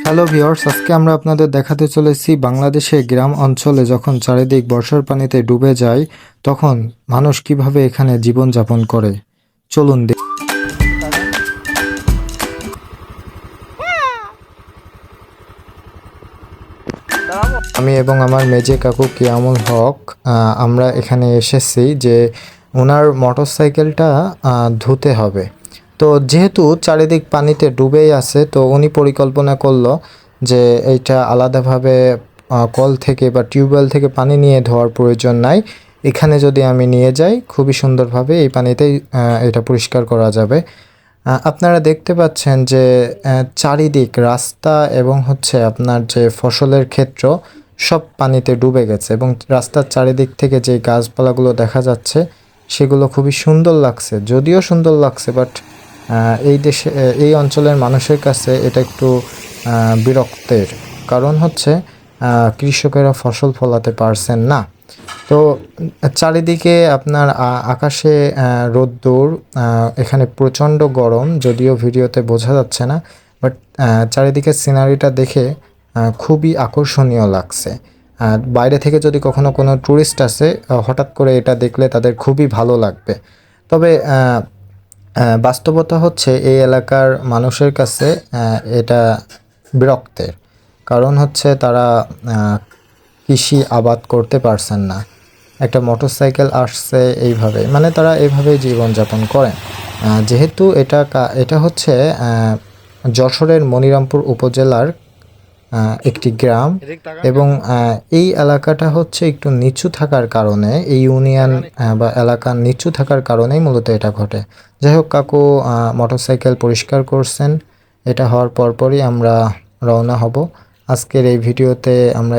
Hello viewers, আজকে আমরা আপনাদের দেখাতে চলেছি বাংলাদেশের গ্রাম অঞ্চলে যখন চারিদিক বর্ষার পানিতে ডুবে যায় তখন মানুষ কিভাবে এখানে জীবন যাপন করে। চলুন আমি এবং আমার মেজে কাকু কিয়ামুল হক আমরা এখানে এসেছি যে ওনার মোটরসাইকেলটা ধুতে হবে। তো যেহেতু চারিদিক পানিতে ডুবেই আছে, তো উনি পরিকল্পনা করলো যে এইটা আলাদাভাবে কল থেকে বা টিউবওয়েল থেকে পানি নিয়ে ধোয়ার প্রয়োজন নাই, এখানে যদি আমি নিয়ে যাই খুবই সুন্দরভাবে এই পানিতেই এটা পরিষ্কার করা যাবে। আপনারা দেখতে পাচ্ছেন যে চারিদিক রাস্তা এবং আপনার যে ফসলের ক্ষেত্র সব পানিতে ডুবে গেছে এবং রাস্তার চারিদিক থেকে যে গাছপালাগুলো দেখা যাচ্ছে সেগুলো খুবই সুন্দর লাগছে। যদিও সুন্দর লাগছে, বাট এই অঞ্চলের মানুষের কাছে এটা একটু বিরক্তের কারণ কৃষকেরা ফসল ফলাতে পারছেন না। তো চারিদিকে আপনার আকাশে রোদ্দুর, এখানে প্রচণ্ড গরম, যদিও ভিডিওতে বোঝা যাচ্ছে না, বাট চারিদিকে সিনারিটা দেখে খুবই আকর্ষণীয় লাগছে। বাইরে থেকে যদি কখনো কোনো ট্যুরিস্ট আসে, হঠাৎ করে এটা দেখলে তাদের খুবই ভালো লাগবে। তবে বাস্তবতা এই এলাকার মানুষের কাছে এটা বিরক্তের কারণ তারা কৃষি আবাদ করতে পারছেন না। একটা মোটরসাইকেল আসছে এইভাবে, মানে তারা এইভাবেই জীবনযাপন করেন। যেহেতু এটা যশোরের মনিরামপুর উপজেলার একটি গ্রাম এবং এই এলাকাটা একটু নিচু থাকার কারণে, এই ইউনিয়ন বা এলাকা নিচু থাকার কারণেই মূলত এটা ঘটে। যাই হোক, কাকু মোটরসাইকেল পরিষ্কার করছেন। এটা হওয়ার পরপরই আমরা রওনা হব। আজকের এই ভিডিওতে আমরা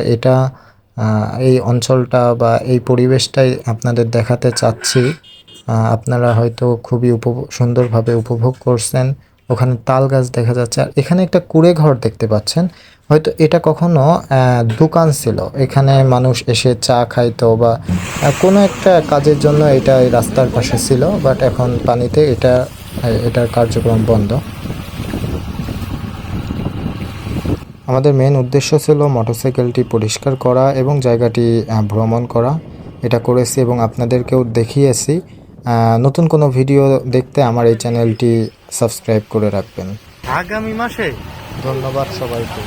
এই অঞ্চলটা বা এই পরিবেশটাই আপনাদের দেখাতে চাচ্ছি। আপনারা হয়তো খুবই সুন্দরভাবে উপভোগ করছেন। ওখানে তাল গাছ দেখা যাচ্ছে, আর এখানে একটা কুঁড়ে ঘর দেখতে পাচ্ছেন। হয়তো এটা কখনো দোকান ছিল, এখানে মানুষ এসে চা খাইতো বা কোনো একটা কাজের জন্য এটা এই রাস্তার পাশে ছিল, বাট এখন পানিতে এটার কার্যক্রম বন্ধ। আমাদের মেন উদ্দেশ্য ছিল মোটরসাইকেলটি পরিষ্কার করা এবং জায়গাটি ভ্রমণ করা। এটা করেছি এবং আপনাদেরকেও দেখিয়েছি। নতুন কোনো ভিডিও দেখতে আমার এই চ্যানেলটি সাবস্ক্রাইব করে রাখবেন। আগামী মাসে ধন্যবাদ সবাইকে।